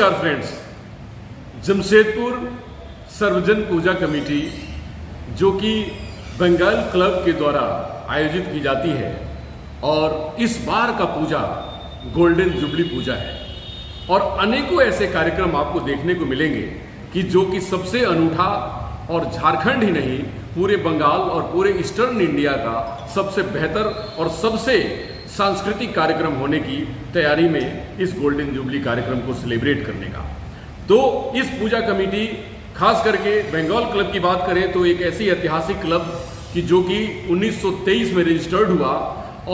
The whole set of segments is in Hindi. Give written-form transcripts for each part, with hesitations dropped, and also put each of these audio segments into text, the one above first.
नमस्कार फ्रेंड्स। जमशेदपुर सर्वजन पूजा कमेटी जो कि बंगाल क्लब के द्वारा आयोजित की जाती है और इस बार का पूजा गोल्डन जुबली पूजा है और अनेकों ऐसे कार्यक्रम आपको देखने को मिलेंगे कि जो कि सबसे अनूठा और झारखंड ही नहीं पूरे बंगाल और पूरे ईस्टर्न इंडिया का सबसे बेहतर और सबसे सांस्कृतिक कार्यक्रम होने की तैयारी में इस गोल्डन जुबली कार्यक्रम को सेलिब्रेट करने का। तो इस पूजा कमेटी खास करके बंगाल क्लब की बात करें तो एक ऐसी ऐतिहासिक क्लब की जो कि 1923 में रजिस्टर्ड हुआ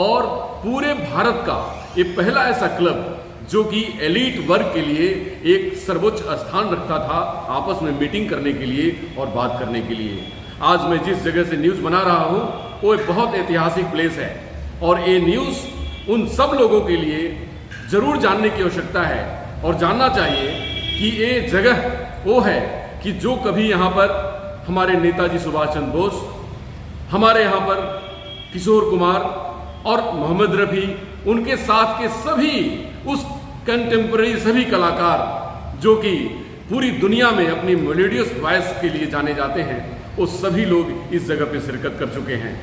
और पूरे भारत का ये पहला ऐसा क्लब जो कि एलीट वर्ग के लिए एक सर्वोच्च स्थान रखता था आपस में मीटिंग करने के लिए और बात करने के लिए। आज मैं जिस जगह से न्यूज़ बना रहा हूँ वो एक बहुत ऐतिहासिक प्लेस है और ये न्यूज़ उन सब लोगों के लिए ज़रूर जानने की आवश्यकता है और जानना चाहिए कि ये जगह वो है कि जो कभी यहाँ पर हमारे नेताजी सुभाष चंद्र बोस, हमारे यहाँ पर किशोर कुमार और मोहम्मद रफ़ी, उनके साथ के सभी उस कंटेम्प्रेरी सभी कलाकार जो कि पूरी दुनिया में अपनी मेलोडियस वॉइस के लिए जाने जाते हैं, वो सभी लोग इस जगह पे शिरकत कर चुके हैं।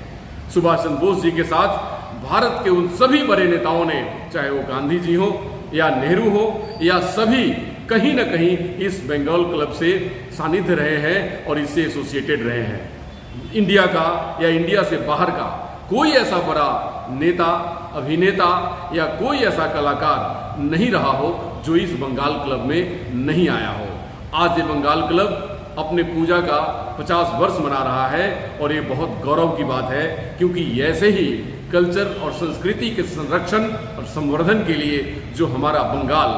सुभाष चंद्र बोस जी के साथ भारत के उन सभी बड़े नेताओं ने, चाहे वो गांधी जी हो या नेहरू हो या सभी, कहीं ना कहीं इस बंगाल क्लब से सानिध्य रहे हैं और इससे एसोसिएटेड रहे हैं। इंडिया का या इंडिया से बाहर का कोई ऐसा बड़ा नेता, अभिनेता या कोई ऐसा कलाकार नहीं रहा हो जो इस बंगाल क्लब में नहीं आया हो। आज ये बंगाल क्लब अपने पूजा का 50 वर्ष मना रहा है और ये बहुत गौरव की बात है क्योंकि ऐसे ही कल्चर और संस्कृति के संरक्षण और संवर्धन के लिए जो हमारा बंगाल,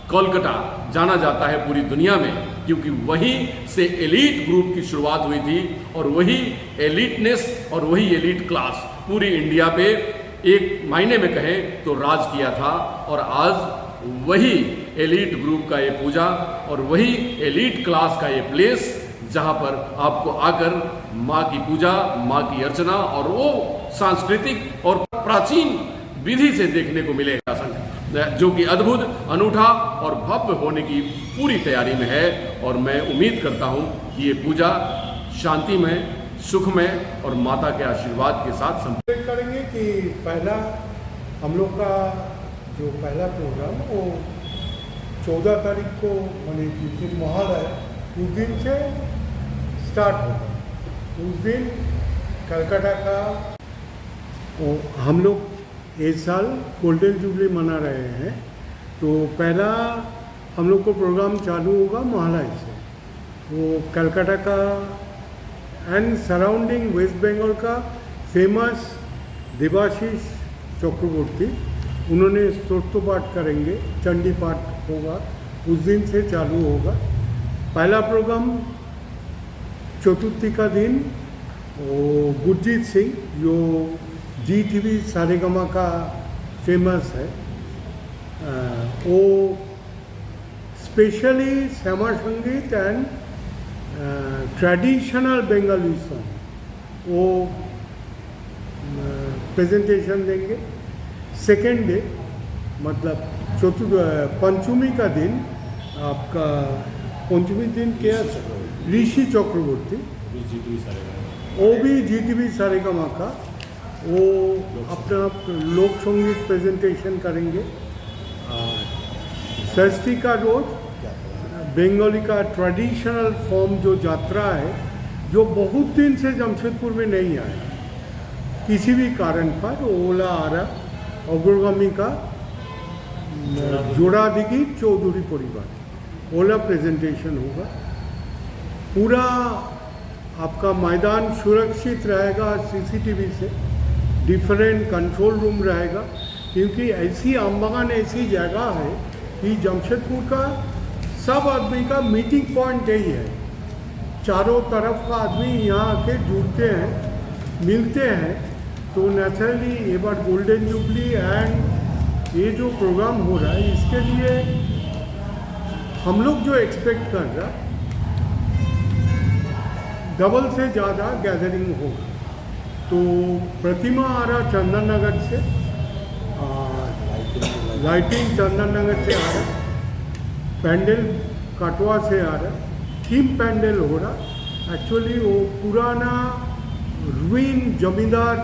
कोलकाता जाना जाता है पूरी दुनिया में, क्योंकि वहीं से एलीट ग्रुप की शुरुआत हुई थी और वही एलीटनेस और वही एलीट क्लास पूरी इंडिया पे एक मायने में कहें तो राज किया था और आज वही एलीट ग्रुप का ये पूजा और वही एलीट क्लास का ये प्लेस जहाँ पर आपको आकर माँ की पूजा, माँ की अर्चना और वो सांस्कृतिक और प्राचीन विधि से देखने को मिलेगा जो कि अद्भुत, अनूठा और भव्य होने की पूरी तैयारी में है। और मैं उम्मीद करता हूँ कि ये पूजा शांतिमय, सुखमय और माता के आशीर्वाद के साथ संपन्न करेंगे कि पहला हम लोग का जो पहला प्रोग्राम वो 14 तारीख को माने जिस दिन महालय उस दिन से स्टार्ट होगा। उस दिन कलकत्ता का हम लोग इस साल गोल्डन जुबली मना रहे हैं, तो पहला हम लोग को प्रोग्राम चालू होगा महालय से। वो कलकत्ता का एंड सराउंडिंग वेस्ट बंगाल का फेमस देवाशीष चक्रवर्ती, उन्होंने स्तोत्र पाठ करेंगे, चंडी पाठ होगा, उस दिन से चालू होगा। पहला प्रोग्राम चतुर्थी का दिन वो गुरजीत सिंह जो GTV सारेगामा का फेमस है, वो स्पेशली श्यामा संगीत एंड ट्रेडिशनल बंगाली सॉन्ग वो प्रेजेंटेशन देंगे। सेकेंड डे मतलब पंचमी का दिन आपका पंचमी दिन क्या ऋषि चक्रवर्ती, वो भी GTV सारेगामा का वो अपना लोक संगीत प्रेजेंटेशन करेंगे। षष्ठी का रोज बंगाली का ट्रेडिशनल फॉर्म जो यात्रा है जो बहुत दिन से जमशेदपुर में नहीं आया, किसी भी कारण पर ओला आरा अग्रगामी का जोड़ा दिगी चौधरी परिवार ओला प्रेजेंटेशन होगा। पूरा आपका मैदान सुरक्षित रहेगा, CCTV से डिफरेंट कंट्रोल रूम रहेगा, क्योंकि ऐसी आमबागान ऐसी जगह है कि जमशेदपुर का सब आदमी का मीटिंग पॉइंट यही है। चारों तरफ का आदमी यहाँ आके जुड़ते हैं, मिलते हैं। तो नेचुरली ये बार गोल्डन जुबली एंड ये जो प्रोग्राम हो रहा है इसके लिए हम लोग जो एक्सपेक्ट कर रहा डबल से ज़्यादा गैदरिंग होगा। तो प्रतिमा आ रहा चंदन नगर से, लाइटिंग चंदन नगर से आ रहा, पैंडल कटवा से आ रहा है, थीम पैंडल हो रहा। एक्चुअली वो पुराना रुइन जमींदार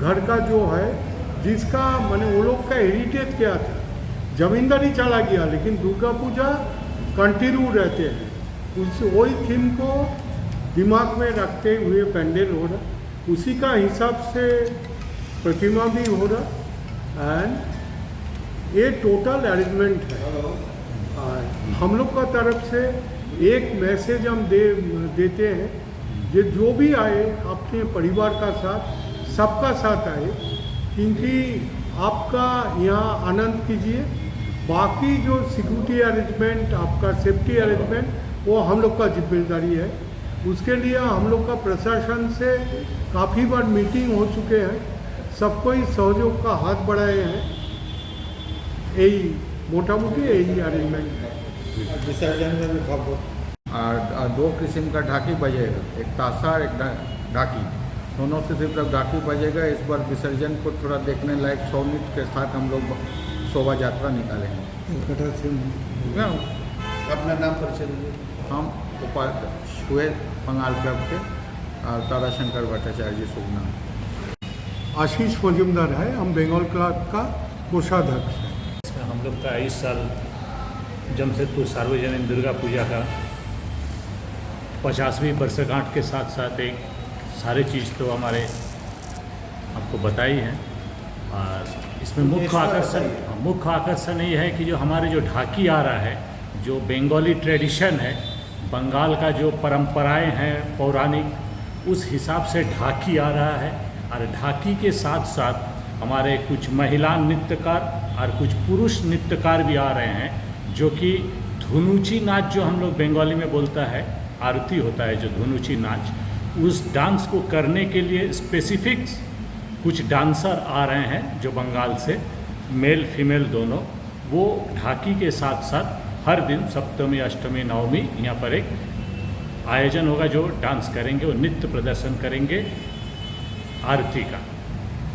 घर का जो है, जिसका मैंने वो लोग का हेरिटेज क्या था, जमींदारी चला गया लेकिन दुर्गा पूजा कंटिन्यू रहते हैं। उस वही थीम को दिमाग में रखते हुए पैंडल हो रहा, उसी का हिसाब से प्रतिमा भी हो रहा। एंड ये टोटल अरेंजमेंट है। हम लोग का तरफ से एक मैसेज हम देते हैं, ये जो भी आए अपने परिवार का साथ, सबका साथ आए, क्योंकि आपका यहाँ आनंद कीजिए। बाकी जो सिक्योरिटी अरेंजमेंट, आपका सेफ्टी अरेंजमेंट, वो हम लोग का जिम्मेदारी है। उसके लिए हम लोग का प्रशासन से काफ़ी बार मीटिंग हो चुके हैं, सबको ही सहयोग का हाथ बढ़ाए हैं। यही मोटा मोटी यही अरेंजमेंट है। विसर्जन में भी खबर दो किस्म का ढाकी बजेगा, एक ताशा और एक ढाकी, दोनों से सिर्फ ढाकी बजेगा। इस बार विसर्जन को थोड़ा देखने लायक छौ नृत्य के साथ हम लोग शोभा यात्रा निकालेंगे। अपना नाम परिचय दीजिए। हम उपाध्यक्ष हुए बंगाल क्लब के ताराशंकर भट्टाचार्य जी शुभ नाम। आशीष मजुमदार है, हम बंगाल क्लब का कोषाध्यक्ष हैं। इसमें हम लोग का इस साल जमशेदपुर सार्वजनिक दुर्गा पूजा का 50वीं वर्षगांठ के साथ साथ एक सारे चीज़ तो हमारे आपको बताई हैं। और इसमें मुख्य आकर्षण ये है कि जो हमारे जो ढाकी आ रहा है, जो बंगाली ट्रेडिशन है, बंगाल का जो परंपराएं हैं पौराणिक, उस हिसाब से ढाकी आ रहा है। और ढाकी के साथ साथ हमारे कुछ महिला नृत्यकार और कुछ पुरुष नृत्यकार भी आ रहे हैं, जो कि धुनुची नाच, जो हम लोग बंगाली में बोलता है, आरती होता है जो धुनुची नाच, उस डांस को करने के लिए स्पेसिफिक कुछ डांसर आ रहे हैं जो बंगाल से, मेल फीमेल दोनों। वो ढाकी के साथ साथ हर दिन सप्तमी, अष्टमी, नवमी यहाँ पर एक आयोजन होगा, जो डांस करेंगे, वो नृत्य प्रदर्शन करेंगे आरती का।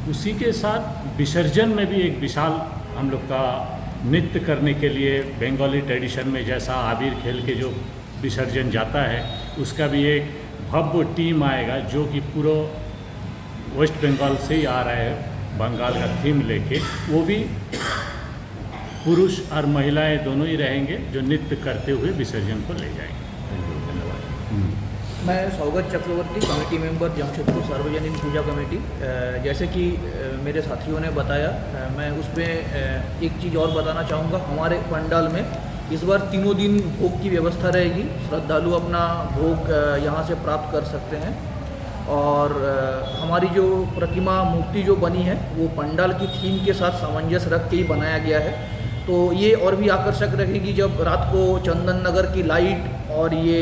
उसी के साथ विसर्जन में भी एक विशाल हम लोग का नृत्य करने के लिए बंगाली ट्रेडिशन में जैसा आबिर खेल के जो विसर्जन जाता है, उसका भी एक भव्य टीम आएगा, जो कि पूरा वेस्ट बंगाल से ही आ रहा है, बंगाल का थीम लेके। वो भी पुरुष और महिलाएं दोनों ही रहेंगे, जो नृत्य करते हुए विसर्जन को ले जाएंगे। मैं सौगत चक्रवर्ती, कमेटी मेंबर जमशेदपुर सार्वजनिक पूजा कमेटी। जैसे कि मेरे साथियों ने बताया, मैं उसमें एक चीज़ और बताना चाहूँगा। हमारे पंडाल में इस बार 3 दिन भोग की व्यवस्था रहेगी। श्रद्धालु अपना भोग यहाँ से प्राप्त कर सकते हैं। और हमारी जो प्रतिमा मूर्ति जो बनी है, वो पंडाल की थीम के साथ सामंजस्य रख के ही बनाया गया है। तो ये और भी आकर्षक रहेगी जब रात को चंदन नगर की लाइट और ये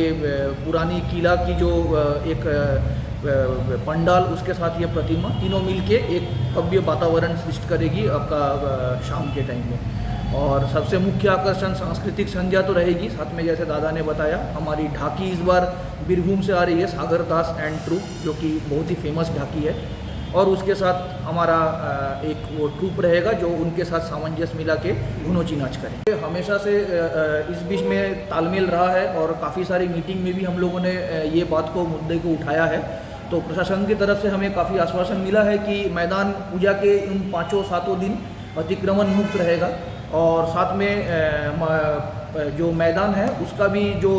पुरानी किला की जो एक पंडाल, उसके साथ ये प्रतिमा, तीनों मिलके एक भव्य वातावरण सृष्टि करेगी आपका शाम के टाइम में। और सबसे मुख्य आकर्षण सांस्कृतिक संध्या तो रहेगी। साथ में जैसे दादा ने बताया, हमारी ढाकी इस बार बीरभूम से आ रही है, सागर दास एंड ट्रूप, जो कि बहुत ही फेमस ढाकी है। और उसके साथ हमारा एक वो ट्रूप रहेगा जो उनके साथ सामंजस्य मिला के धुनोची नाच करें। हमेशा से इस बीच में तालमेल रहा है और काफ़ी सारी मीटिंग में भी हम लोगों ने ये बात को, मुद्दे को उठाया है। तो प्रशासन की तरफ से हमें काफ़ी आश्वासन मिला है कि मैदान पूजा के इन 5-7 दिन अतिक्रमण मुक्त रहेगा। और साथ में जो मैदान है उसका भी जो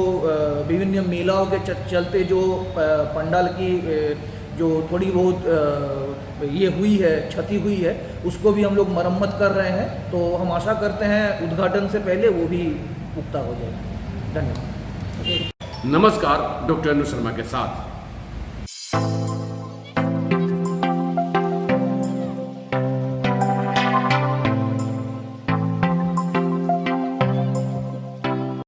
विभिन्न मेलाओं के चलते जो पंडाल की जो थोड़ी बहुत ये हुई है, क्षति हुई है, उसको भी हम लोग मरम्मत कर रहे हैं। तो हम आशा करते हैं उद्घाटन से पहले वो भी पुख्ता हो जाएगा। धन्यवाद। नमस्कार, डॉक्टर अनु शर्मा के साथ